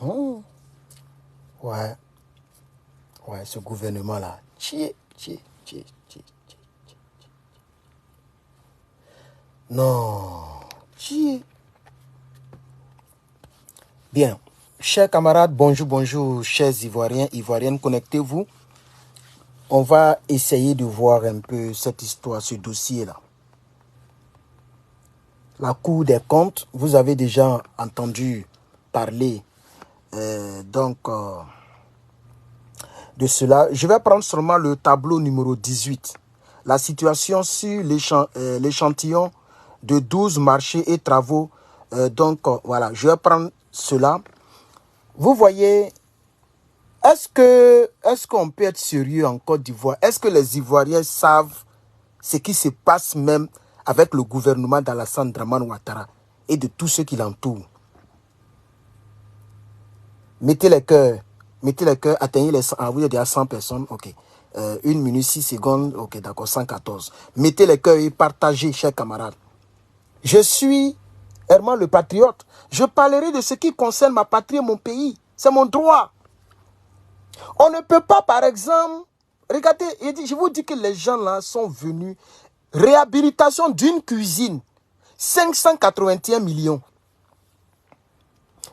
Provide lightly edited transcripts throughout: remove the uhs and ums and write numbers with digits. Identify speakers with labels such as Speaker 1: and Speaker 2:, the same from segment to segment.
Speaker 1: Oh. Ouais. Ouais, ce gouvernement-là. Non. Bien. Chers camarades, bonjour, bonjour, chers Ivoiriens, Ivoiriennes, connectez-vous. On va essayer de voir un peu cette histoire, ce dossier-là. La Cour des comptes, vous avez déjà entendu parler de cela. Je vais prendre seulement le tableau numéro 18. La situation sur l'échantillon de 12 marchés et travaux. Voilà, je vais prendre cela. Vous voyez, est-ce qu'on peut être sérieux en Côte d'Ivoire? Est-ce que les Ivoiriens savent ce qui se passe même avec le gouvernement d'Alassane Dramane Ouattara et de tous ceux qui l'entourent? Mettez les cœurs, atteignez les 100. Ah, vous êtes déjà 100 personnes, ok. 1 minute, 6 secondes, ok, d'accord, 114. Mettez les cœurs et partagez, chers camarades. Je suis Herman le patriote. Je parlerai de ce qui concerne ma patrie et mon pays. C'est mon droit. On ne peut pas, par exemple, regardez, je vous dis que les gens là sont venus. Réhabilitation d'une cuisine, 581 millions.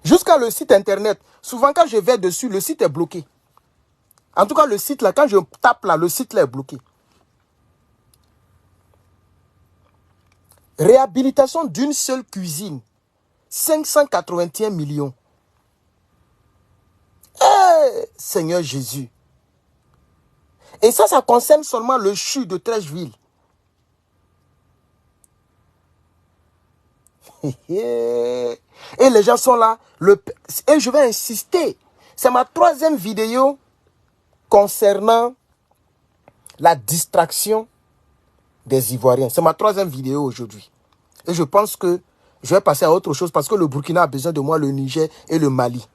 Speaker 1: Jusqu'à le site internet. Souvent quand je vais dessus, le site est bloqué. En tout cas, le site là, quand je tape là, le site là est bloqué. Réhabilitation d'une seule cuisine, 581 millions. Seigneur Jésus. Et ça concerne seulement le CHU de Treichville. Et les gens sont là. Et je vais insister. C'est ma 3e vidéo concernant la distraction des Ivoiriens. C'est ma 3e vidéo aujourd'hui. Et je pense que je vais passer à autre chose parce que le Burkina a besoin de moi, le Niger et le Mali.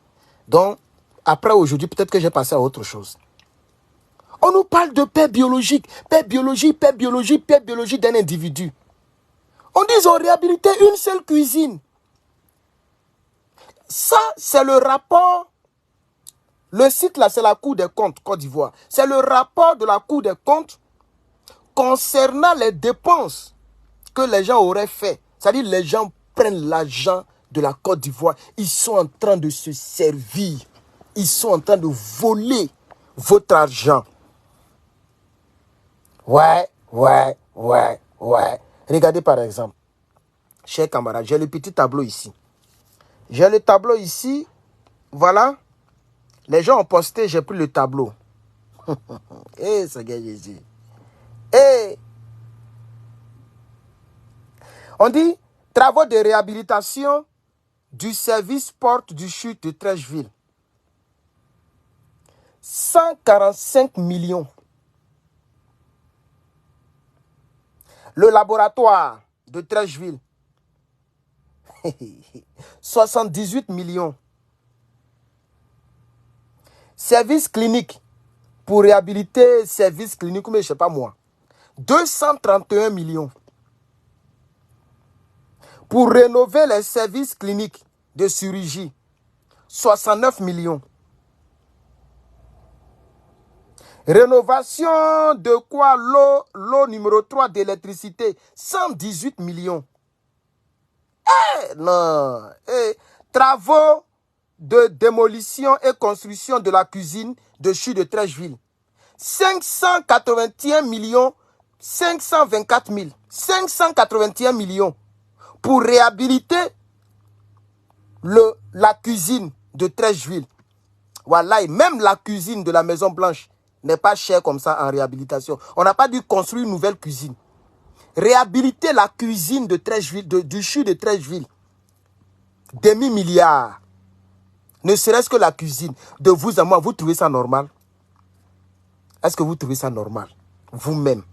Speaker 1: Donc, après aujourd'hui, peut-être que je vais passer à autre chose. On nous parle de paix biologique, paix biologique d'un individu. On dit qu'ils ont réhabilité une seule cuisine. Ça, c'est le rapport. Le site là, c'est la Cour des comptes Côte d'Ivoire. C'est le rapport de la Cour des comptes concernant les dépenses que les gens auraient fait. C'est-à-dire les gens prennent l'argent de la Côte d'Ivoire. Ils sont en train de se servir. Ils sont en train de voler votre argent. Ouais. Regardez par exemple. Chers camarades, j'ai le petit tableau ici. J'ai le tableau ici. Voilà. Les gens ont posté, j'ai pris le tableau. Seigneur Jésus. On dit travaux de réhabilitation du service porte du CHU de Treichville. 145 millions. Le laboratoire de Treichville. 78 millions. Service clinique. Pour réhabiliter service clinique, mais je ne sais pas moi. 231 millions. Pour rénover les services cliniques de chirurgie. 69 millions. Rénovation de quoi? L'eau numéro 3 d'électricité. 118 millions. Non. Travaux de démolition et construction de la cuisine de CHU de Treichville. 581 millions 524 000. 581 millions pour réhabiliter la cuisine de Treichville. Voilà, même la cuisine de la Maison Blanche n'est pas chère comme ça en réhabilitation. On n'a pas dû construire une nouvelle cuisine. Réhabiliter la cuisine de Treichville, du CHU de Treichville. Demi-milliard. Ne serait-ce que la cuisine. De vous à moi, vous trouvez ça normal? Est-ce que vous trouvez ça normal? Vous-même.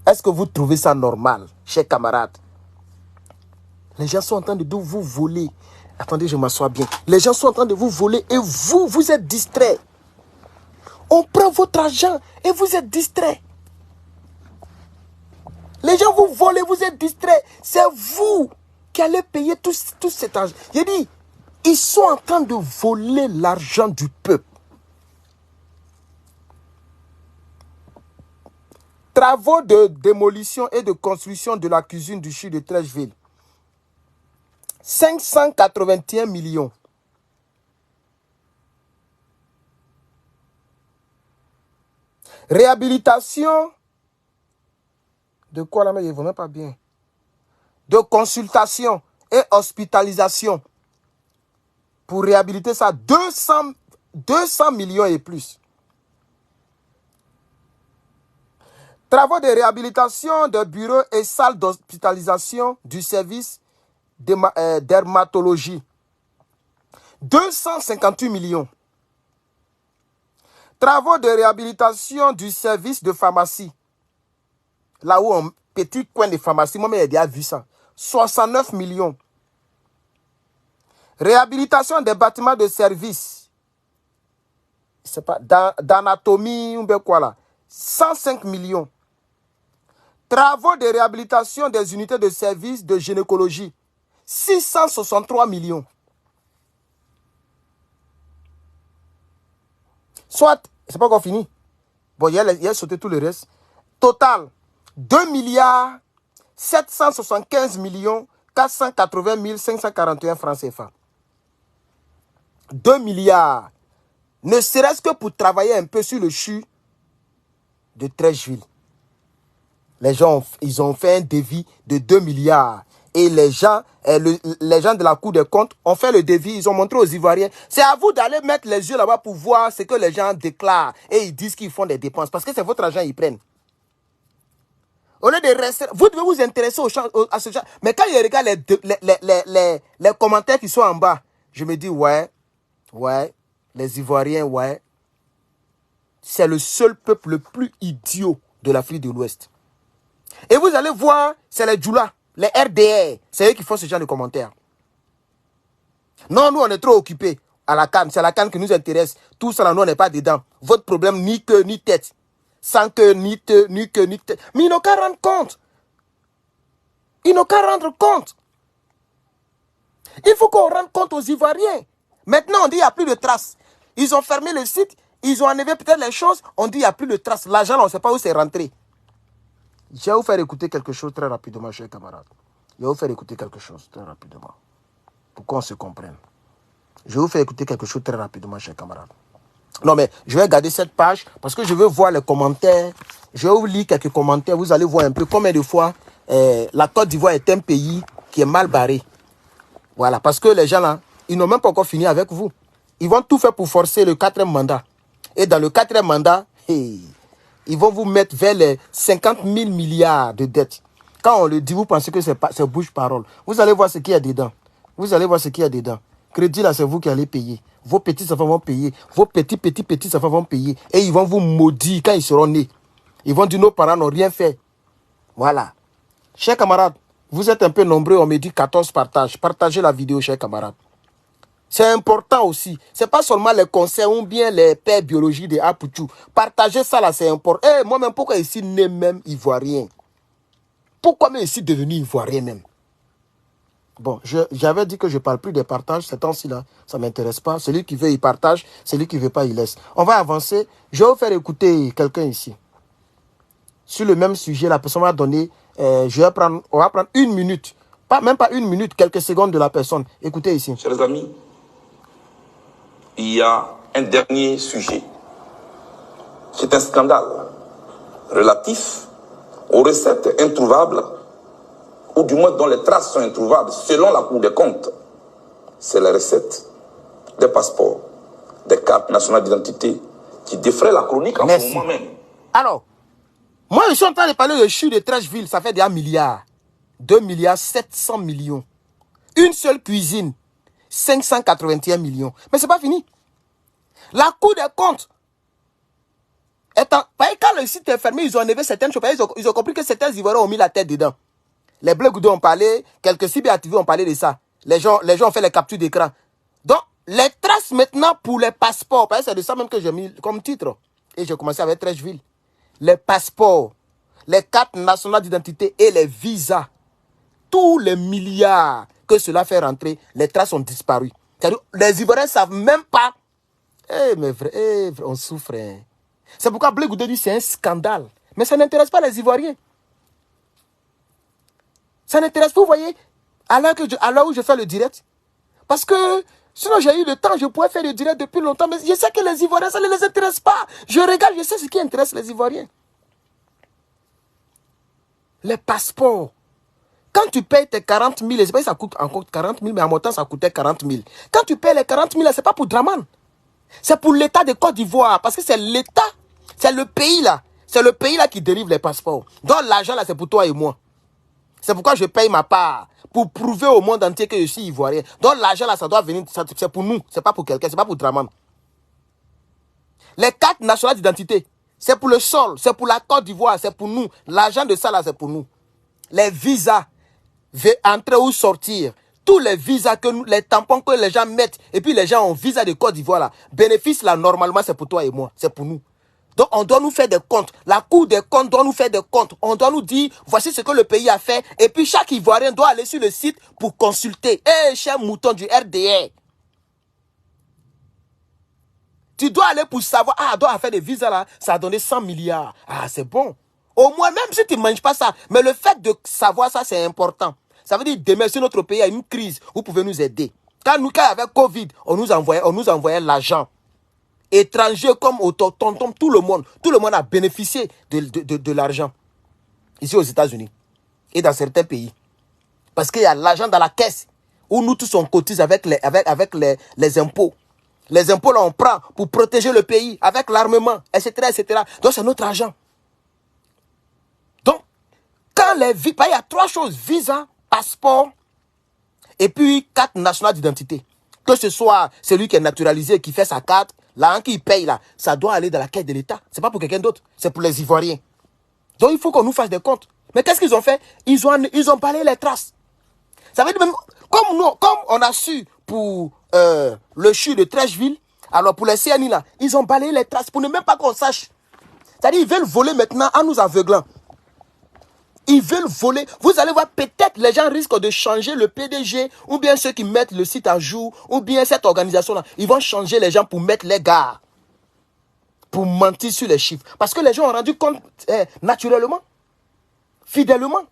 Speaker 1: Est-ce que vous trouvez ça normal, chers camarades? Les gens sont en train de vous voler. Attendez, je m'assois bien. Les gens sont en train de vous voler et vous êtes distraits. On prend votre argent et vous êtes distraits. Les gens vous volent et vous êtes distraits. C'est vous qui allez payer tout cet argent. J'ai dit, Ils sont en train de voler l'argent du peuple. Travaux de démolition et de construction de la cuisine du CHU de Treichville. 581 millions. Réhabilitation. De quoi là, mais il ne vaut même pas bien. De consultation et hospitalisation. Pour réhabiliter ça, 200 millions et plus. Travaux de réhabilitation de bureaux et salles d'hospitalisation du service dermatologie. 258 millions. Travaux de réhabilitation du service de pharmacie. Là où un petit coin de pharmacie, moi-même j'ai déjà vu ça. 69 millions. Réhabilitation des bâtiments de service. C'est pas d'anatomie ou bien quoi là. 105 millions. Travaux de réhabilitation des unités de service de gynécologie. 663 millions. Soit, c'est pas encore fini. Bon, il a sauté tout le reste. Total, 2 milliards 775 millions 480 541 francs CFA. 2 milliards. Ne serait-ce que pour travailler un peu sur le CHU de Treichville. Les gens, ils ont fait un devis de 2 milliards. Et les gens de la Cour des comptes ont fait le devis. Ils ont montré aux Ivoiriens. C'est à vous d'aller mettre les yeux là-bas pour voir ce que les gens déclarent. Et ils disent qu'ils font des dépenses. Parce que c'est votre argent qu'ils prennent. Au lieu de rester, vous devez vous intéresser à ce genre. Mais quand je regarde les commentaires qui sont en bas, je me dis, ouais, les Ivoiriens, ouais. C'est le seul peuple le plus idiot de l'Afrique de l'Ouest. Et vous allez voir, c'est les Djoula, les RDR, c'est eux qui font ce genre de commentaires. Non, nous, on est trop occupés à la CAN. C'est la CAN qui nous intéresse. Tout ça, là, nous, on n'est pas dedans. Votre problème, ni queue, ni tête. Sans queue, ni queue, ni tête. Mais ils n'ont qu'à rendre compte. Ils n'ont qu'à rendre compte. Il faut qu'on rende compte aux Ivoiriens. Maintenant, on dit qu'il n'y a plus de traces. Ils ont fermé le site. Ils ont enlevé peut-être les choses. On dit qu'il n'y a plus de traces. L'argent, on ne sait pas où c'est rentré. Je vais vous faire écouter quelque chose très rapidement, chers camarades. Je vais vous faire écouter quelque chose très rapidement. Pour qu'on se comprenne. Je vais vous faire écouter quelque chose très rapidement, chers camarades. Non, mais je vais garder cette page parce que je veux voir les commentaires. Je vais vous lire quelques commentaires. Vous allez voir un peu combien de fois la Côte d'Ivoire est un pays qui est mal barré. Voilà, parce que les gens là, ils n'ont même pas encore fini avec vous. Ils vont tout faire pour forcer le 4e mandat. Et dans le 4e mandat, ils vont vous mettre vers les 50 000 milliards de dettes. Quand on le dit, vous pensez que c'est bouche-parole. Vous allez voir ce qu'il y a dedans. Vous allez voir ce qu'il y a dedans. Crédit là, c'est vous qui allez payer. Vos petits-enfants vont payer. Vos petits-enfants vont payer. Et ils vont vous maudire quand ils seront nés. Ils vont dire nos parents n'ont rien fait. Voilà. Chers camarades, vous êtes un peu nombreux, on me dit 14 partages. Partagez la vidéo, chers camarades. C'est important aussi. Ce n'est pas seulement les conseils ou bien les pères biologie de Apouchou. Partagez ça là, c'est important. Eh, moi-même, pourquoi ici né même ivoirien? Pourquoi même ici devenu ivoirien même? Bon, j'avais dit que je ne parle plus des partages. Ces temps-ci là, ça ne m'intéresse pas. Celui qui veut, il partage. Celui qui ne veut pas, il laisse. On va avancer. Je vais vous faire écouter quelqu'un ici. Sur le même sujet, la personne m'a donné, on va prendre 1 minute. Même pas 1 minute, quelques secondes de la personne. Écoutez ici.
Speaker 2: Chers amis, il y a un dernier sujet. C'est un scandale relatif aux recettes introuvables, ou du moins dont les traces sont introuvables, selon la Cour des comptes. C'est les recettes des passeports, des cartes nationales d'identité qui défraient la chronique en ce moment même.
Speaker 1: Alors, moi je suis en train de parler de CHU de Treichville, ça fait des milliards. 2 milliards 700 millions. Une seule cuisine, 581 millions. Mais ce n'est pas fini. La Cour des comptes, quand le site est fermé, ils ont enlevé certaines choses. Ils ont compris que certains Ivoiriens ont mis la tête dedans. Les Bleus Goudou ont parlé, quelques cyberactivistes ont parlé de ça. Les gens ont fait les captures d'écran. Donc, les traces maintenant pour les passeports, parce que c'est de ça même que j'ai mis comme titre. Et j'ai commencé avec Treichville. Les passeports, les cartes nationales d'identité et les visas. Tous les milliards que cela fait rentrer, les traces ont disparu. Les Ivoiriens ne savent même pas. Eh, mais vrai, on souffre. Hein. C'est pourquoi Blé Goudé dit c'est un scandale. Mais ça n'intéresse pas les Ivoiriens. Ça n'intéresse pas, vous voyez, à l'heure où je fais le direct. Parce que sinon j'ai eu le temps, je pourrais faire le direct depuis longtemps. Mais je sais que les Ivoiriens, ça ne les intéresse pas. Je regarde, je sais ce qui intéresse les Ivoiriens. Les passeports. Quand tu payes tes 40 000, je ne sais pas si ça coûte encore 40 000, mais en mon temps, ça coûtait 40 000. Quand tu payes les 40 000, ce n'est pas pour Draman. C'est pour l'État de Côte d'Ivoire. Parce que c'est l'État, c'est le pays là. C'est le pays là qui délivre les passeports. Donc l'argent là, c'est pour toi et moi. C'est pourquoi je paye ma part. Pour prouver au monde entier que je suis ivoirien. Donc l'argent là, ça doit venir, c'est pour nous. C'est pas pour quelqu'un, c'est pas pour Draman. Les cartes nationales d'identité, c'est pour le sol, c'est pour la Côte d'Ivoire, c'est pour nous. L'argent de ça là, c'est pour nous. Les visas, entrer ou sortir, tous les visas, les tampons que les gens mettent, et puis les gens ont visa de Côte d'Ivoire là, bénéfice là, normalement, c'est pour toi et moi, c'est pour nous. Donc on doit nous faire des comptes. La Cour des comptes doit nous faire des comptes. On doit nous dire, voici ce que le pays a fait, et puis chaque Ivoirien doit aller sur le site pour consulter. Eh, cher mouton du RDR, tu dois aller pour savoir, ah, doit faire des visas là, ça a donné 100 milliards. Ah, c'est bon. Au moins, même si tu ne manges pas ça, mais le fait de savoir ça, c'est important. Ça veut dire, demain, si notre pays a une crise, vous pouvez nous aider. Quand il y avait Covid, on nous envoyait l'argent. Étrangers comme autochtones, tout le monde a bénéficié de l'argent. Ici aux États-Unis et dans certains pays. Parce qu'il y a l'argent dans la caisse où nous tous on cotise avec les impôts. Les impôts là on prend pour protéger le pays avec l'armement, etc., etc. Donc c'est notre argent. Donc, quand il y a 3 choses, visa, passeport, et puis carte nationale d'identité. Que ce soit celui qui est naturalisé, qui fait sa carte, l'argent qu'il paye là, ça doit aller dans la caisse de l'État. C'est pas pour quelqu'un d'autre, c'est pour les Ivoiriens. Donc il faut qu'on nous fasse des comptes. Mais qu'est-ce qu'ils ont fait? Ils ont balayé les traces. Ça veut dire même, comme on a su pour le CHU de Trècheville, alors pour les CNI là, ils ont balayé les traces pour ne même pas qu'on sache. C'est-à-dire ils veulent voler maintenant en nous aveuglant. Ils veulent voler. Vous allez voir, peut-être les gens risquent de changer le PDG, ou bien ceux qui mettent le site à jour, ou bien cette organisation-là. Ils vont changer les gens pour mettre les gars. Pour mentir sur les chiffres. Parce que les gens ont rendu compte naturellement, fidèlement.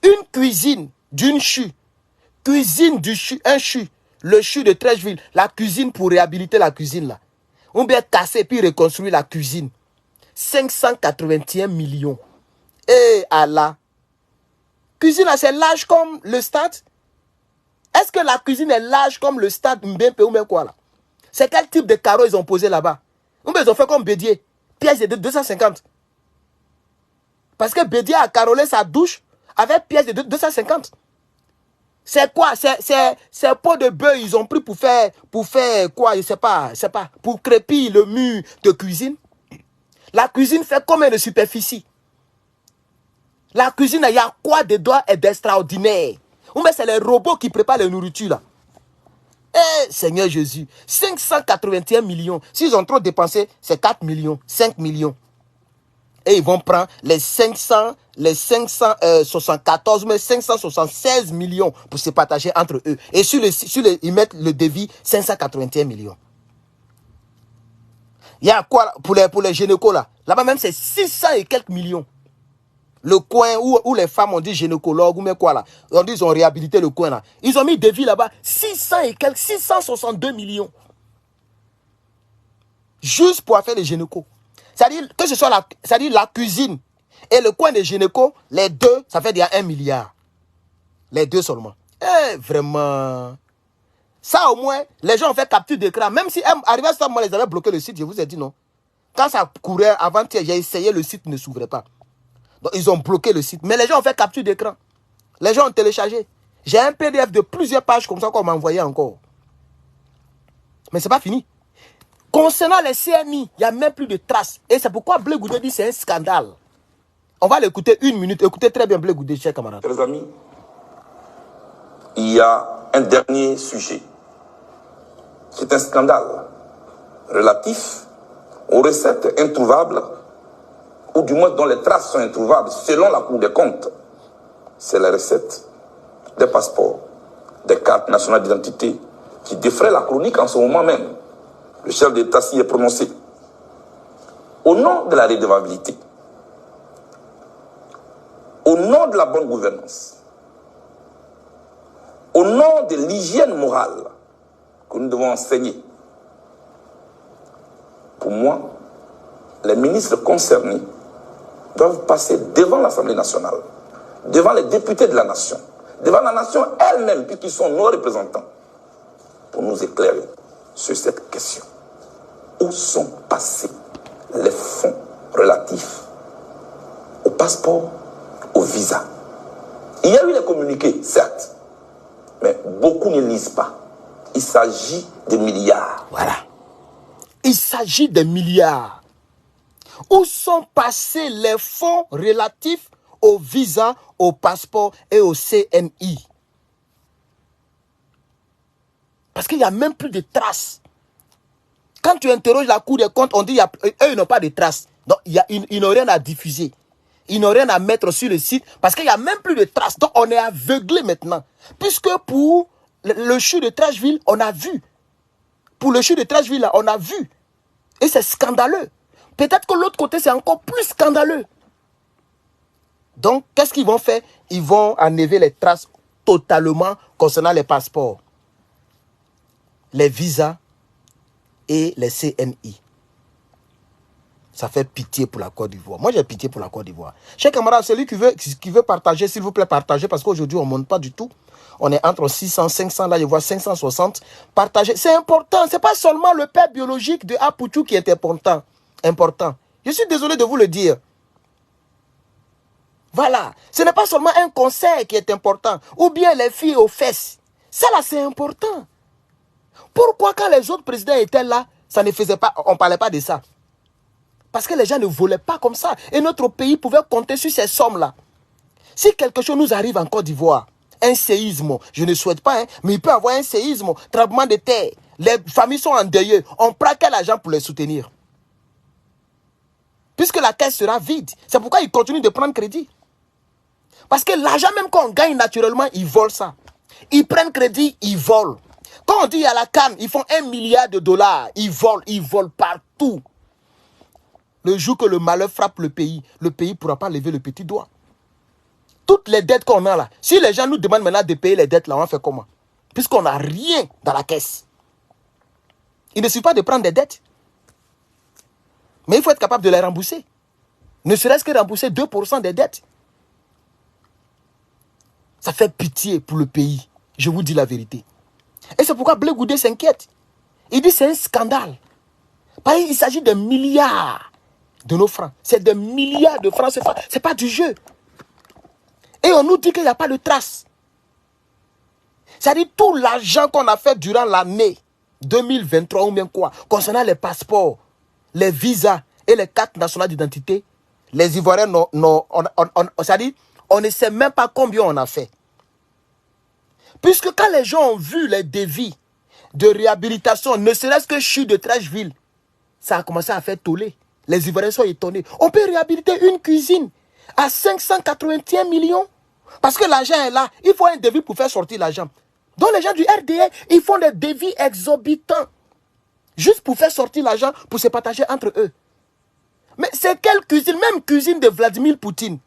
Speaker 1: Une cuisine d'une CHU, un CHU, le CHU de Trècheville, la cuisine pour réhabiliter la cuisine là. Ou bien casser puis reconstruire la cuisine. 581 millions. Et Allah. Cuisine là, c'est large comme le stade. Est-ce que la cuisine est large comme le stade Mbempe ou même quoi là? C'est quel type de carreaux ils ont posé là-bas? Ou bien ils ont fait comme Bédier, pièce de 250. Parce que Bédier a carrelé sa douche avec pièce de 250. C'est quoi? C'est pot de bœuf ils ont pris pour faire quoi? Je sais pas, pour crépir le mur de cuisine. La cuisine fait combien de superficie? La cuisine, il y a quoi dedans et d'extraordinaire? Ou bien c'est les robots qui préparent la nourriture là. Eh, Seigneur Jésus, 581 millions. S'ils ont trop dépensé, c'est 4 millions, 5 millions. Et ils vont prendre les 574, mais 576 millions pour se partager entre eux. Et ils mettent le devis 581 millions. Il y a quoi pour les gynécos là? Là-bas même c'est 600 et quelques millions. Le coin où les femmes ont dit gynécologue ou mais quoi là. On dit ils ont réhabilité le coin là. Ils ont mis des vies là-bas. 600 et quelques, 662 millions. Juste pour faire les gynécos. C'est-à-dire que ce soit la cuisine et le coin des gynécos, les deux, ça fait déjà 1 milliard. Les deux seulement. Eh, vraiment. Ça au moins, les gens ont fait capture d'écran. Même si arrivé à ce moment, ils avaient bloqué le site, je vous ai dit non. Quand ça courait avant-hier, j'ai essayé, le site ne s'ouvrait pas. Donc, ils ont bloqué le site. Mais les gens ont fait capture d'écran. Les gens ont téléchargé. J'ai un PDF de plusieurs pages comme ça qu'on m'a envoyé encore. Mais ce n'est pas fini. Concernant les CNI, il n'y a même plus de traces. Et c'est pourquoi Blé Goudé dit que c'est un scandale. On va l'écouter 1 minute. Écoutez très bien Blé Goudé, chers camarades.
Speaker 2: Chers amis, il y a un dernier sujet. C'est un scandale relatif aux recettes introuvables, ou du moins dont les traces sont introuvables, selon la Cour des comptes. C'est la recette des passeports, des cartes nationales d'identité qui défraie la chronique en ce moment même. Le chef d'État s'y est prononcé. Au nom de la redevabilité, au nom de la bonne gouvernance, au nom de l'hygiène morale que nous devons enseigner, pour moi, les ministres concernés doivent passer devant l'Assemblée nationale, devant les députés de la nation, devant la nation elle-même, puisqu'ils sont nos représentants, pour nous éclairer sur cette question. Où sont passés les fonds relatifs au passeport, au visa? Il y a eu les communiqués, certes, mais beaucoup ne lisent pas. Il s'agit de milliards.
Speaker 1: Voilà. Il s'agit de milliards. Où sont passés les fonds relatifs au visa, au passeport et au CNI? Parce qu'il n'y a même plus de traces. Quand tu interroges la Cour des comptes, on dit eux, ils n'ont pas de traces. Donc, ils n'ont rien à diffuser. Ils n'ont rien à mettre sur le site parce qu'il n'y a même plus de traces. Donc, on est aveuglé maintenant. Puisque pour le CHU de Trècheville, on a vu. Pour le CHU de Trècheville, on a vu. Et c'est scandaleux. Peut-être que l'autre côté, c'est encore plus scandaleux. Donc, qu'est-ce qu'ils vont faire? Ils vont enlever les traces totalement concernant les passeports, les visas et les CNI. Ça fait pitié pour la Côte d'Ivoire. Moi, j'ai pitié pour la Côte d'Ivoire. Chers camarades, celui qui veut partager, s'il vous plaît, partagez, parce qu'aujourd'hui, on ne monte pas du tout. On est entre 600, 500, là, je vois 560. Partagez. C'est important. Ce n'est pas seulement le père biologique de Apoutou qui est important. Je suis désolé de vous le dire. Voilà. Ce n'est pas seulement un concert qui est important. Ou bien les filles aux fesses. Ça, là, c'est important. Pourquoi, quand les autres présidents étaient là, ça ne faisait pas, on ne parlait pas de ça? Parce que les gens ne volaient pas comme ça. Et notre pays pouvait compter sur ces sommes-là. Si quelque chose nous arrive en Côte d'Ivoire, un séisme, je ne souhaite pas, hein, mais il peut y avoir un séisme, tremblement de terre, les familles sont endeuillées, on prend quel argent pour les soutenir? Puisque la caisse sera vide. C'est pourquoi ils continuent de prendre crédit. Parce que l'argent même qu'on gagne naturellement, ils volent ça. Ils prennent crédit, ils volent. Quand on dit à la CAN, ils font 1 milliard de dollars, ils volent partout. Le jour que le malheur frappe le pays ne pourra pas lever le petit doigt. Toutes les dettes qu'on a là, si les gens nous demandent maintenant de payer les dettes là, on fait comment? Puisqu'on n'a rien dans la caisse. Il ne suffit pas de prendre des dettes. Mais il faut être capable de les rembourser. Ne serait-ce que rembourser 2% des dettes. Ça fait pitié pour le pays. Je vous dis la vérité. Et c'est pourquoi Blé Goudé s'inquiète. Il dit c'est un scandale. Parce qu'il s'agit de milliards de nos francs. C'est des milliards de francs. C'est pas du jeu. Et on nous dit qu'il n'y a pas de traces. C'est-à-dire tout l'argent qu'on a fait durant l'année 2023 ou bien quoi, concernant les passeports, les visas et les cartes nationales d'identité, les Ivoiriens, c'est-à-dire, on ne sait même pas combien on a fait. Puisque quand les gens ont vu les devis de réhabilitation, ne serait-ce que CHU de Trècheville, ça a commencé à faire toller. Les Ivoiriens sont étonnés. On peut réhabiliter une cuisine à 581 millions. Parce que l'argent est là. Il faut un devis pour faire sortir l'argent. Donc les gens du RDA, ils font des devis exorbitants. Juste pour faire sortir l'argent, pour se partager entre eux. Mais c'est quelle cuisine? Même cuisine de Vladimir Poutine.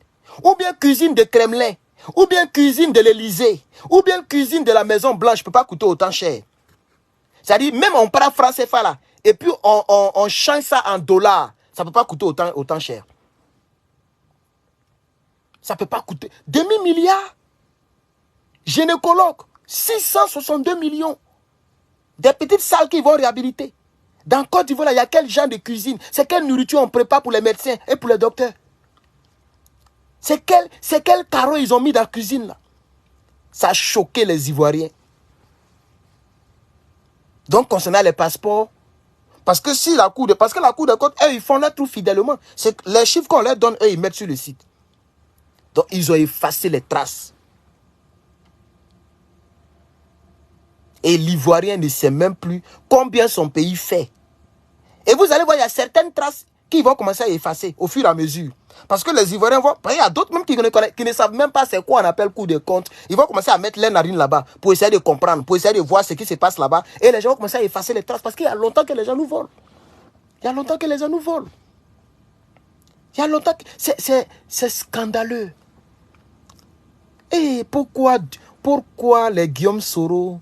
Speaker 1: Ou bien cuisine de Kremlin. Ou bien cuisine de l'Élysée. Ou bien cuisine de la Maison Blanche ne peut pas coûter autant cher. C'est-à-dire, même on prend franc CFA là. Et puis on change ça en dollars. Ça ne peut pas coûter autant cher. Ça ne peut pas coûter. Demi-milliard. Gynécologue. 662 millions. Des petites salles qui vont réhabiliter. Dans Côte d'Ivoire, il y a quel genre de cuisine? C'est quelle nourriture on prépare pour les médecins et pour les docteurs? C'est quel carreau ils ont mis dans la cuisine là? Ça a choqué les Ivoiriens. Donc, concernant les passeports, parce que la Cour des comptes, eux, ils font leur trou fidèlement. Les chiffres qu'on leur donne, eux, ils mettent sur le site. Donc, ils ont effacé les traces. Et l'Ivoirien ne sait même plus combien son pays fait. Et vous allez voir, il y a certaines traces qui vont commencer à effacer au fur et à mesure. Parce que les Ivoiriens vont... Il y a d'autres même qui ne savent même pas c'est quoi on appelle coup de compte. Ils vont commencer à mettre les narines là-bas pour essayer de comprendre, pour essayer de voir ce qui se passe là-bas. Et les gens vont commencer à effacer les traces parce qu'il y a longtemps que les gens nous volent. Il y a longtemps que les gens nous volent. Il y a longtemps que... C'est scandaleux. Et pourquoi les Guillaume Soro,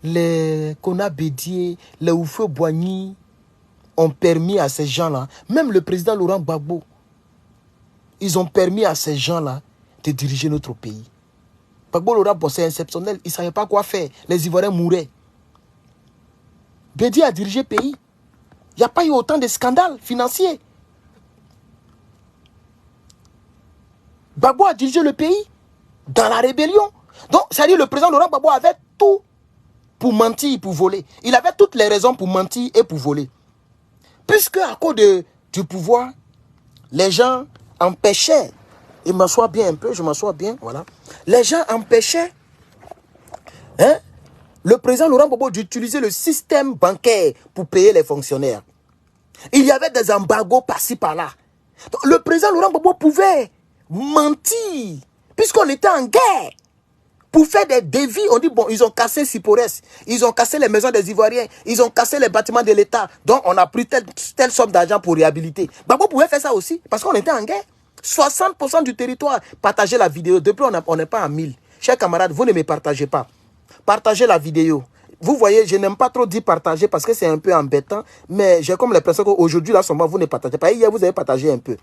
Speaker 1: les Kona Bédié, les Oufo Boigny ont permis à ces gens-là, même le président Laurent Gbagbo, ils ont permis à ces gens-là de diriger notre pays. Gbagbo Laurent, c'est exceptionnel, il ne savait pas quoi faire. Les Ivoiriens mouraient. Bédié a dirigé le pays. Il n'y a pas eu autant de scandales financiers. Gbagbo a dirigé le pays dans la rébellion. Donc, c'est-à-dire le président Laurent Gbagbo avait tout pour mentir, pour voler. Il avait toutes les raisons pour mentir et pour voler. Puisque à cause du pouvoir, les gens empêchaient, je m'assois bien un peu, je m'assois bien, voilà. Les gens empêchaient le président Laurent Gbagbo d'utiliser le système bancaire pour payer les fonctionnaires. Il y avait des embargos par-ci, par-là. Donc, le président Laurent Gbagbo pouvait mentir, puisqu'on était en guerre. Pour faire des dévis, on dit, bon, ils ont cassé Sipores, ils ont cassé les maisons des Ivoiriens, ils ont cassé les bâtiments de l'État, donc on a pris telle somme d'argent pour réhabiliter. Gbagbo pouvait faire ça aussi, parce qu'on était en guerre. 60% du territoire, partagez la vidéo, depuis on n'est pas en 1000. Chers camarades, vous ne me partagez pas. Partagez la vidéo. Vous voyez, je n'aime pas trop dire partager parce que c'est un peu embêtant, mais j'ai comme l'impression qu'aujourd'hui, là, vous ne partagez pas. Hier, vous avez partagé un peu.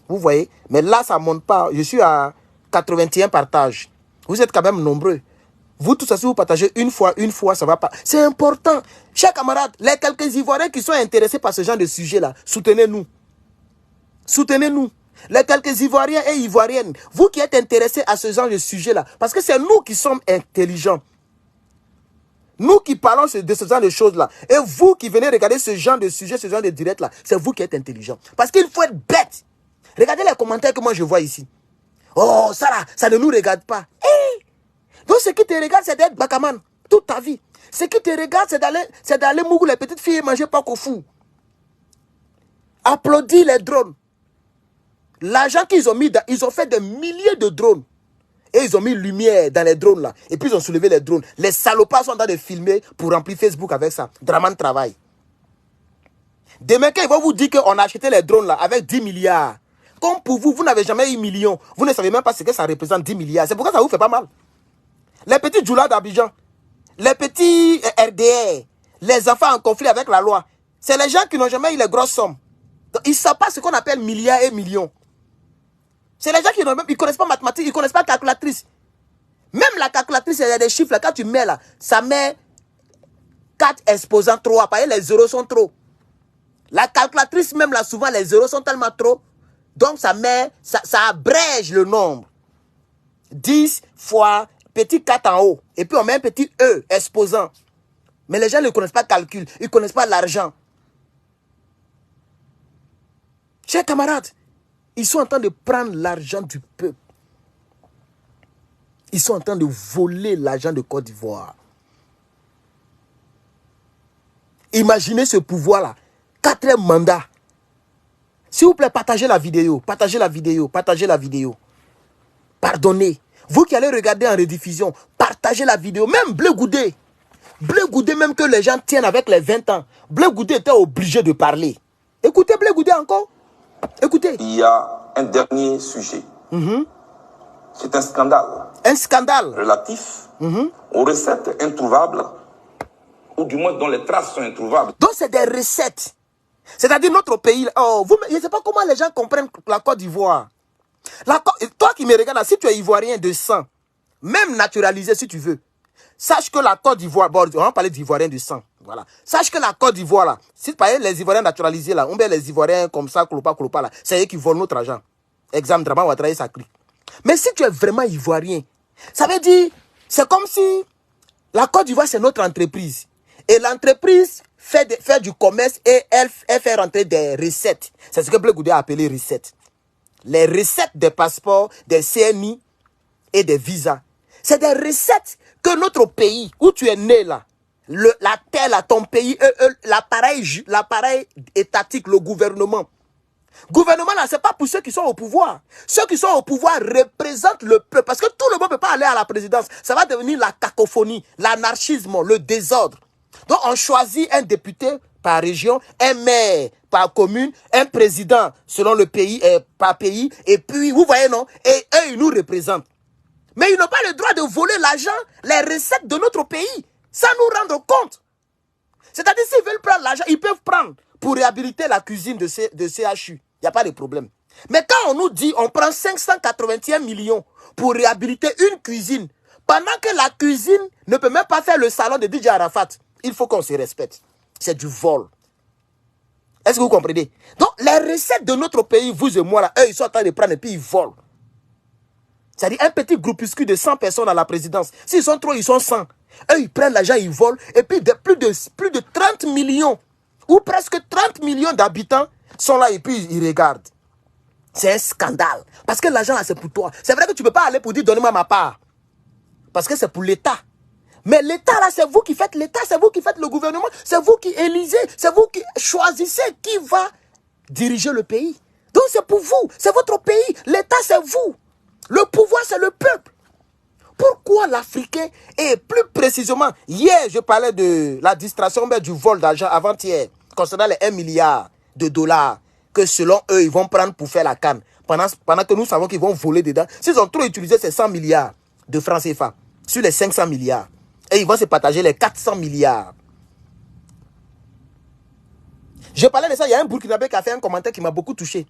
Speaker 1: Vous voyez, mais là, ça ne monte pas. Je suis à 81 partages. Vous êtes quand même nombreux. Vous tous, si vous partagez une fois, ça va pas. C'est important. Chers camarades, les quelques Ivoiriens qui sont intéressés par ce genre de sujet-là, soutenez-nous. Soutenez-nous. Les quelques Ivoiriens et Ivoiriennes, vous qui êtes intéressés à ce genre de sujet-là, parce que c'est nous qui sommes intelligents. Nous qui parlons de ce genre de choses-là, et vous qui venez regarder ce genre de sujet, ce genre de direct-là, c'est vous qui êtes intelligents. Parce qu'il faut être bête. Regardez les commentaires que moi je vois ici. Oh, ça ne nous regarde pas. Donc ce qui te regarde, c'est d'être Bakaman toute ta vie. Ce qui te regarde, c'est d'aller mougou les petites filles et manger pas qu'au fou. Applaudis les drones. L'argent qu'ils ont mis, ils ont fait des milliers de drones. Et ils ont mis lumière dans les drones là. Et puis ils ont soulevé les drones. Les salopards sont en train de filmer pour remplir Facebook avec ça. Draman travail. Demain, quand ils vont vous dire qu'on a acheté les drones là avec 10 milliards. Comme pour vous, vous n'avez jamais eu millions. Vous ne savez même pas ce que ça représente 10 milliards. C'est pourquoi ça vous fait pas mal. Les petits djoulas d'Abidjan, les petits RDR, les enfants en conflit avec la loi, c'est les gens qui n'ont jamais eu les grosses sommes. Donc, ils ne savent pas ce qu'on appelle milliards et millions. C'est les gens qui ne connaissent pas mathématiques, ils ne connaissent pas calculatrice. Même la calculatrice, il y a des chiffres là, quand tu mets là, ça met 4 exposants trop. Après, les zéros sont trop. La calculatrice, même là, souvent, les zéros sont tellement trop. Donc, ça abrège le nombre. 10 fois petit 4 en haut. Et puis, on met un petit E exposant. Mais les gens ne connaissent pas le calcul. Ils ne connaissent pas l'argent. Chers camarades, ils sont en train de prendre l'argent du peuple. Ils sont en train de voler l'argent de Côte d'Ivoire. Imaginez ce pouvoir-là. 4e mandat. S'il vous plaît, partagez la vidéo. Partagez la vidéo. Partagez la vidéo. Pardonnez. Vous qui allez regarder en rediffusion, partagez la vidéo. Même Blé Goudé. Blé Goudé, même que les gens tiennent avec les 20 ans. Blé Goudé était obligé de parler. Écoutez Blé Goudé encore. Écoutez.
Speaker 2: Il y a un dernier sujet. C'est un scandale.
Speaker 1: Un scandale. Relatif
Speaker 2: aux recettes introuvables, ou du moins dont les traces sont introuvables.
Speaker 1: Donc c'est des recettes. C'est-à-dire notre pays. Oh, je ne sais pas comment les gens comprennent la Côte d'Ivoire. Toi qui me regardes là, si tu es ivoirien de sang, même naturalisé si tu veux, sache que la Côte d'Ivoire, bon, on va parler d'ivoirien de sang, voilà. Sache que la Côte d'Ivoire là, si tu parles les ivoiriens naturalisés là, on met les ivoiriens comme ça, clopa là, c'est eux qui volent notre argent. Exemple, Draman Ouattara, ça crie. Mais si tu es vraiment ivoirien, ça veut dire, c'est comme si la Côte d'Ivoire c'est notre entreprise. Et l'entreprise fait du commerce et elle fait rentrer des recettes. C'est ce que Blé Goudé a appelé recettes. Les recettes des passeports, des CNI et des visas. C'est des recettes que notre pays, où tu es né là, la terre là, ton pays, l'appareil étatique, le gouvernement, Gouvernement là, c'est pas pour ceux qui sont au pouvoir. Ceux qui sont au pouvoir représentent le peuple. Parce que tout le monde ne peut pas aller à la présidence. Ça va devenir la cacophonie, l'anarchisme, le désordre. Donc on choisit un député par région, un maire par commune, un président selon le pays, par pays. Et puis, vous voyez non, et eux, ils nous représentent. Mais ils n'ont pas le droit de voler l'argent, les recettes de notre pays, sans nous rendre compte. C'est-à-dire, s'ils veulent prendre l'argent, ils peuvent prendre pour réhabiliter la cuisine de CHU. Il n'y a pas de problème. Mais quand on nous dit, on prend 581 millions pour réhabiliter une cuisine, pendant que la cuisine ne peut même pas faire le salon de DJ Arafat, il faut qu'on se respecte. C'est du vol. Est-ce que vous comprenez? Donc, les recettes de notre pays, vous et moi, là, eux, ils sont en train de prendre et puis ils volent. C'est-à-dire un petit groupuscule de 100 personnes à la présidence. S'ils sont trop, ils sont 100. Eux, ils prennent l'argent, ils volent. Et puis, plus de 30 millions ou presque 30 millions d'habitants sont là et puis ils regardent. C'est un scandale. Parce que l'argent, là, c'est pour toi. C'est vrai que tu ne peux pas aller pour dire, donnez-moi ma part. Parce que c'est pour l'État. Mais l'État, là, c'est vous qui faites l'État, c'est vous qui faites le gouvernement, c'est vous qui élisez, c'est vous qui choisissez qui va diriger le pays. Donc, c'est pour vous, c'est votre pays. L'État, c'est vous. Le pouvoir, c'est le peuple. Pourquoi l'Africain, et plus précisément, hier, je parlais de la distraction du vol d'argent avant-hier, concernant les 1 milliard de dollars que selon eux, ils vont prendre pour faire la canne. Pendant que nous savons qu'ils vont voler dedans. S'ils ont trop utilisé ces 100 milliards de francs CFA sur les 500 milliards, et ils vont se partager les 400 milliards. Je parlais de ça, il y a un Burkinabé qui a fait un commentaire qui m'a beaucoup touché.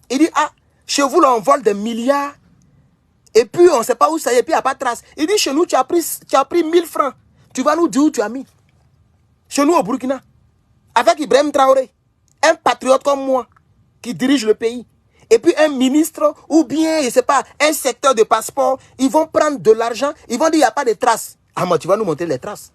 Speaker 1: Il dit, ah, chez vous, là, on vole des milliards. Et puis, on ne sait pas où ça y est, et puis il n'y a pas de trace. Il dit, chez nous, tu as pris 1000 francs. Tu vas nous dire où tu as mis. Chez nous, au Burkina. Avec Ibrahim Traoré. Un patriote comme moi, qui dirige le pays. Et puis, un ministre, ou bien, je ne sais pas, un secteur de passeport. Ils vont prendre de l'argent. Ils vont dire, il n'y a pas de traces. Ah, moi, tu vas nous montrer les traces.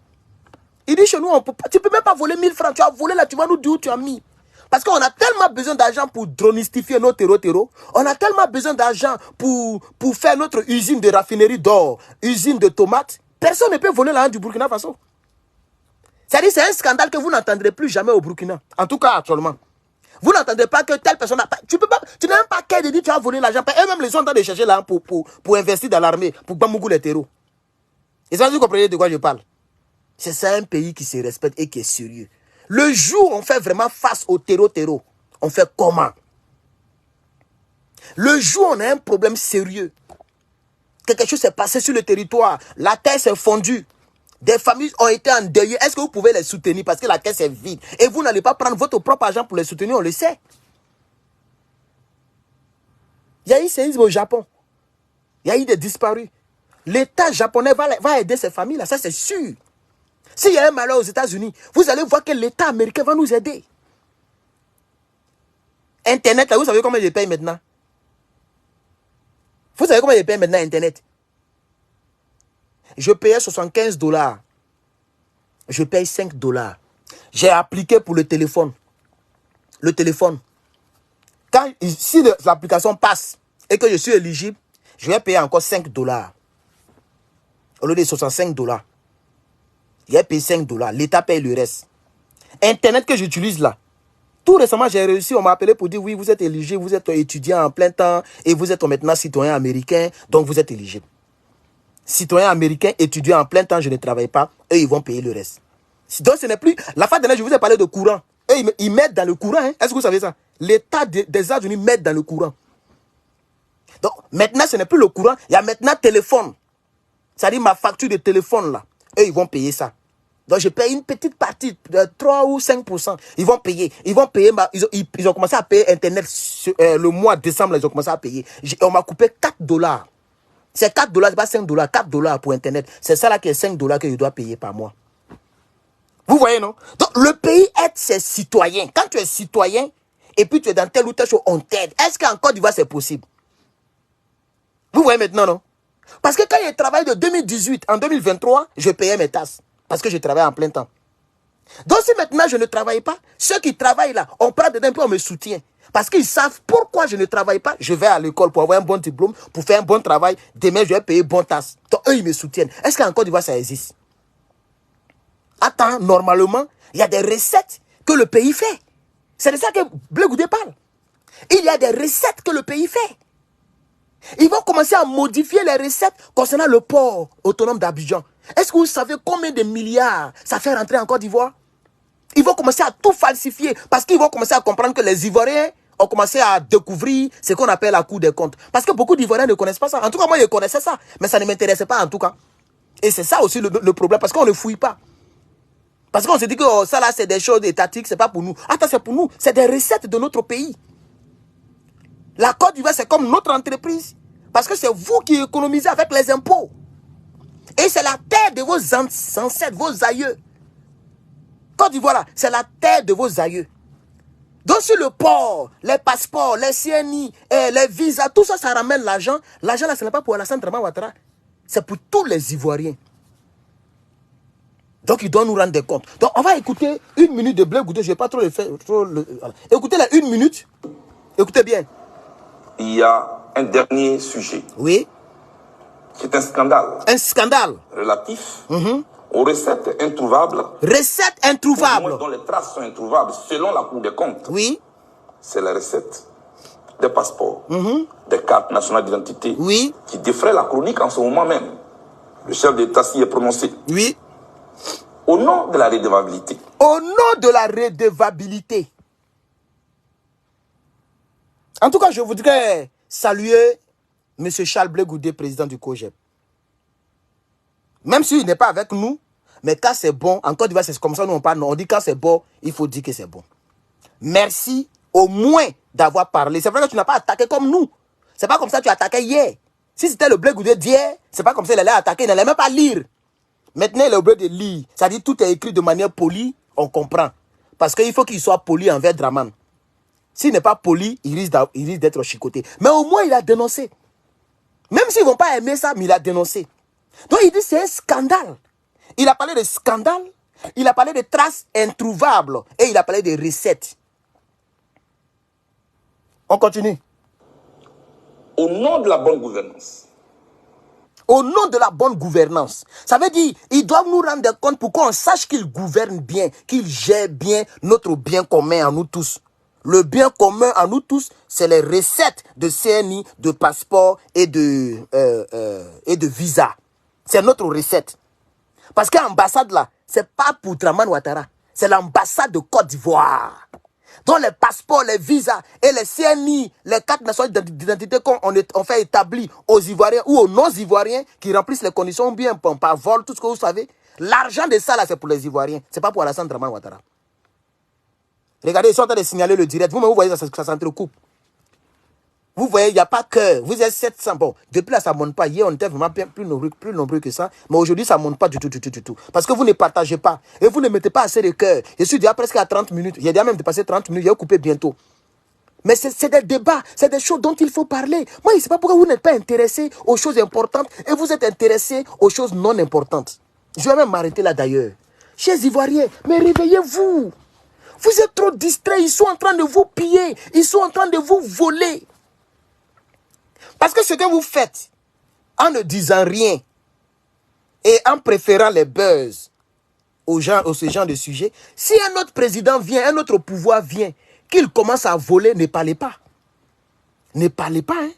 Speaker 1: Il dit, chez nous, tu ne peux même pas voler 1000 francs. Tu as volé là, tu vas nous dire où tu as mis. Parce qu'on a tellement besoin d'argent pour dronistifier nos terreaux. On a tellement besoin d'argent pour faire notre usine de raffinerie d'or, usine de tomates. Personne ne peut voler l'argent du Burkina Faso. C'est-à-dire c'est un scandale que vous n'entendrez plus jamais au Burkina. En tout cas, actuellement. Vous n'entendez pas que telle personne n'a pas... Tu n'as même pas qu'à dire que tu as volé l'argent. Eux-mêmes, ils sont en train de chercher l'argent pour investir dans l'armée, pour Bamougou les terreaux. Et ça, vous comprenez de quoi je parle? C'est ça un pays qui se respecte et qui est sérieux. Le jour où on fait vraiment face au terreau, on fait comment? Le jour où on a un problème sérieux, quelque chose s'est passé sur le territoire, la terre s'est fondue, des familles ont été endeuillées, est-ce que vous pouvez les soutenir parce que la terre c'est vide et vous n'allez pas prendre votre propre argent pour les soutenir, on le sait. Il y a eu séisme au Japon, il y a eu des disparus. L'État japonais va aider ces familles-là, ça c'est sûr. S'il y a un malheur aux États-Unis, vous allez voir que l'État américain va nous aider. Internet, là, vous savez combien je paye maintenant? Vous savez combien je paye maintenant Internet? Je payais 75 $. Je paye 5 $. J'ai appliqué pour le téléphone. Le téléphone. Si l'application passe et que je suis éligible, je vais payer encore 5 $. Au lieu de 65 $. Il y a payé 5 $. L'État paye le reste. Internet que j'utilise là. Tout récemment, j'ai réussi. On m'a appelé pour dire oui, vous êtes éligible, vous êtes étudiant en plein temps et vous êtes maintenant citoyen américain, donc vous êtes éligible. Citoyen américain, étudiant en plein temps, je ne travaille pas. Eux, ils vont payer le reste. Donc, ce n'est plus... La fois dernière, je vous ai parlé de courant. Eux, ils mettent dans le courant. Hein? Est-ce que vous savez ça? L'État des États-Unis met dans le courant. Donc, maintenant, ce n'est plus le courant. Il y a maintenant téléphone. C'est-à-dire ma facture de téléphone là. Eux, ils vont payer ça. Donc, je paye une petite partie, de 3 ou 5%. Ils vont payer. Ils ont commencé à payer Internet le mois de décembre. Là, ils ont commencé à payer. On m'a coupé 4 $. C'est 4 $, c'est pas 5 $. 4 $ pour Internet. C'est ça là qui est 5 $ que je dois payer par mois. Vous voyez, non? Donc, le pays aide ses citoyens. Quand tu es citoyen, et puis tu es dans telle ou telle chose, on t'aide. Est-ce qu'en Côte d'Ivoire, c'est possible? Vous voyez maintenant, non? Parce que quand je travaille de 2018 en 2023, je payais mes tasses. Parce que je travaille en plein temps. Donc si maintenant je ne travaille pas, ceux qui travaillent là, on prend dedans et on me soutient. Parce qu'ils savent pourquoi je ne travaille pas. Je vais à l'école pour avoir un bon diplôme, pour faire un bon travail. Demain, je vais payer bon tasse. Donc eux, ils me soutiennent. Est-ce qu'en Côte d'Ivoire, ça existe? Attends, normalement, il y a des recettes que le pays fait. C'est de ça que Blé Goudé parle. Il y a des recettes que le pays fait. Ils vont commencer à modifier les recettes concernant le port autonome d'Abidjan. Est-ce que vous savez combien de milliards ça fait rentrer en Côte d'Ivoire? Ils vont commencer à tout falsifier parce qu'ils vont commencer à comprendre que les Ivoiriens ont commencé à découvrir ce qu'on appelle la Cour des comptes. Parce que beaucoup d'Ivoiriens ne connaissent pas ça. En tout cas, moi, je connaissais ça, mais ça ne m'intéressait pas en tout cas. Et c'est ça aussi le problème, parce qu'on ne fouille pas. Parce qu'on se dit que oh, ça là, c'est des choses étatiques, c'est pas pour nous. Attends, c'est pour nous, c'est des recettes de notre pays. La Côte d'Ivoire, c'est comme notre entreprise. Parce que c'est vous qui économisez avec les impôts. Et c'est la terre de vos ancêtres, vos aïeux. Côte d'Ivoire, c'est la terre de vos aïeux. Donc sur le port, les passeports, les CNI, les visas, tout ça, ça ramène l'argent. L'argent là, ce n'est pas pour Alassane Draman Ouattara. C'est pour tous les Ivoiriens. Donc il doit nous rendre des comptes. Donc on va écouter une minute de Blé Goudé. Je ne vais pas trop le faire. Écoutez la une minute. Écoutez bien.
Speaker 2: Il y a un dernier sujet.
Speaker 1: Oui.
Speaker 2: C'est un scandale.
Speaker 1: Un scandale.
Speaker 2: Relatif aux recettes introuvables.
Speaker 1: Recettes introuvables.
Speaker 2: Dont les traces sont introuvables selon la Cour des comptes.
Speaker 1: Oui.
Speaker 2: C'est la recette des passeports, des cartes nationales d'identité.
Speaker 1: Oui.
Speaker 2: Qui défraient la chronique en ce moment même. Le chef d'État s'y est prononcé.
Speaker 1: Oui.
Speaker 2: Au nom de la redevabilité.
Speaker 1: Au nom de la redevabilité. En tout cas, je voudrais saluer M. Charles Blé Goudé, président du COJEP. Même s'il n'est pas avec nous, mais quand c'est bon, en Côte d'Ivoire, c'est comme ça, nous on parle, on dit quand c'est bon, il faut dire que c'est bon. Merci au moins d'avoir parlé. C'est vrai que tu n'as pas attaqué comme nous. C'est pas comme ça que tu as attaqué hier. Si c'était le Blé Goudé d'hier, c'est pas comme ça qu'il allait attaquer, il n'allait même pas lire. Maintenant, il est obligé de lire. C'est-à-dire tout est écrit de manière polie, on comprend. Parce qu'il faut qu'il soit poli envers Draman. S'il n'est pas poli, il risque d'être chicoté. Mais au moins, il a dénoncé. Même s'ils ne vont pas aimer ça, mais il a dénoncé. Donc, il dit c'est un scandale. Il a parlé de scandale, il a parlé de traces introuvables et il a parlé de recettes. On continue.
Speaker 2: Au nom de la bonne gouvernance.
Speaker 1: Au nom de la bonne gouvernance. Ça veut dire, ils doivent nous rendre compte pour qu'on sache qu'ils gouvernent bien, qu'ils gèrent bien notre bien commun à nous tous. Le bien commun à nous tous, c'est les recettes de CNI, de passeport et de visa. C'est notre recette. Parce que l'ambassade là, c'est pas pour Draman Ouattara. C'est l'ambassade de Côte d'Ivoire. Donc les passeports, les visas et les CNI, les cartes nationales d'identité qu'on fait établir aux Ivoiriens ou aux non-Ivoiriens qui remplissent les conditions bien par vol, tout ce que vous savez. L'argent de ça là, c'est pour les Ivoiriens. C'est pas pour Alassane Draman Ouattara. Regardez, ils sont en train de signaler le direct. Vous voyez, ça s'entrecoupe. Vous voyez, il n'y a pas que. Vous êtes 700. Bon, depuis là, ça ne monte pas. Hier, on était vraiment plus nombreux que ça. Mais aujourd'hui, ça ne monte pas du tout. Parce que vous ne partagez pas. Et vous ne mettez pas assez de cœur. Je suis déjà presque à 30 minutes. J'ai déjà même dépassé 30 minutes. Je vais couper bientôt. Mais c'est des débats. C'est des choses dont il faut parler. Moi, je ne sais pas pourquoi vous n'êtes pas intéressé aux choses importantes et vous êtes intéressé aux choses non importantes. Je vais même m'arrêter là d'ailleurs. Chers Ivoiriens, mais réveillez-vous. Vous êtes trop distraits. Ils sont en train de vous piller. Ils sont en train de vous voler. Parce que ce que vous faites, en ne disant rien et en préférant les buzz ce genre de sujet, si un autre président vient, un autre pouvoir vient, qu'il commence à voler, ne parlez pas. Ne parlez pas, hein.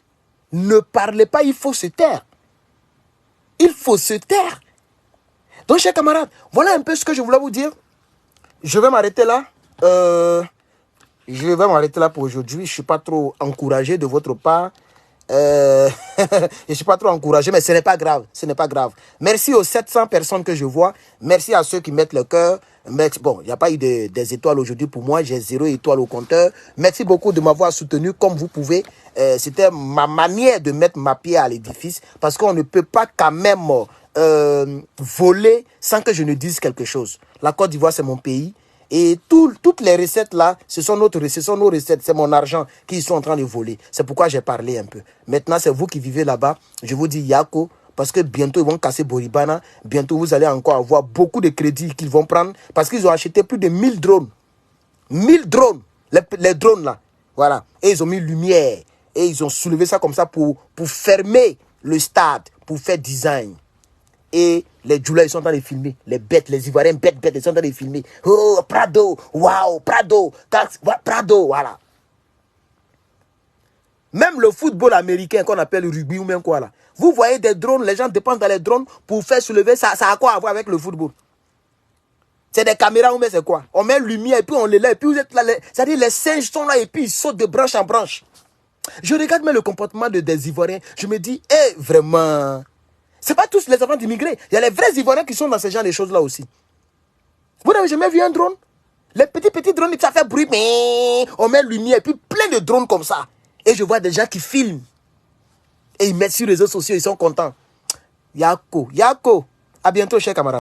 Speaker 1: Ne parlez pas, il faut se taire. Il faut se taire. Donc, chers camarades, voilà un peu ce que je voulais vous dire. Je vais m'arrêter là. Je vais m'arrêter là pour aujourd'hui. Je ne suis pas trop encouragé de votre part. Je ne suis pas trop encouragé, mais ce n'est pas grave. Ce n'est pas grave. Merci aux 700 personnes que je vois. Merci à ceux qui mettent le cœur. Bon, il n'y a pas eu des étoiles aujourd'hui pour moi. J'ai 0 étoile au compteur. Merci beaucoup de m'avoir soutenu comme vous pouvez. C'était ma manière de mettre ma pierre à l'édifice. Parce qu'on ne peut pas quand même voler sans que je ne dise quelque chose. La Côte d'Ivoire, c'est mon pays. Et toutes les recettes là, ce sont nos recettes, c'est mon argent qu'ils sont en train de voler. C'est pourquoi j'ai parlé un peu. Maintenant, c'est vous qui vivez là-bas. Je vous dis Yako, parce que bientôt ils vont casser Boribana. Bientôt vous allez encore avoir beaucoup de crédits qu'ils vont prendre. Parce qu'ils ont acheté plus de 1000 drones. 1000 drones. Les drones là. Voilà. Et ils ont mis lumière. Et ils ont soulevé ça comme ça pour fermer le stade, pour faire design. Et les Djoula, ils sont en train de filmer. Les bêtes, les Ivoiriens bêtes, ils sont en train de filmer. Oh, Prado, waouh, Prado, voilà. Même le football américain qu'on appelle rugby ou même quoi là. Vous voyez des drones, les gens dépensent dans les drones pour faire soulever. Ça a quoi à voir avec le football? C'est des caméras ou mais c'est quoi? On met lumière et puis on les lève. Et puis vous êtes là, c'est-à-dire les singes sont là et puis ils sautent de branche en branche. Je regarde même le comportement des Ivoiriens. Je me dis, vraiment. C'est pas tous les enfants d'immigrés. Il y a les vrais Ivoiriens qui sont dans ce genre de choses là aussi. Vous n'avez jamais vu un drone? Les petits drones, ça fait bruit, mais on met lumière et puis plein de drones comme ça. Et je vois des gens qui filment. Et ils mettent sur les réseaux sociaux, ils sont contents. Yako. À bientôt, chers camarades.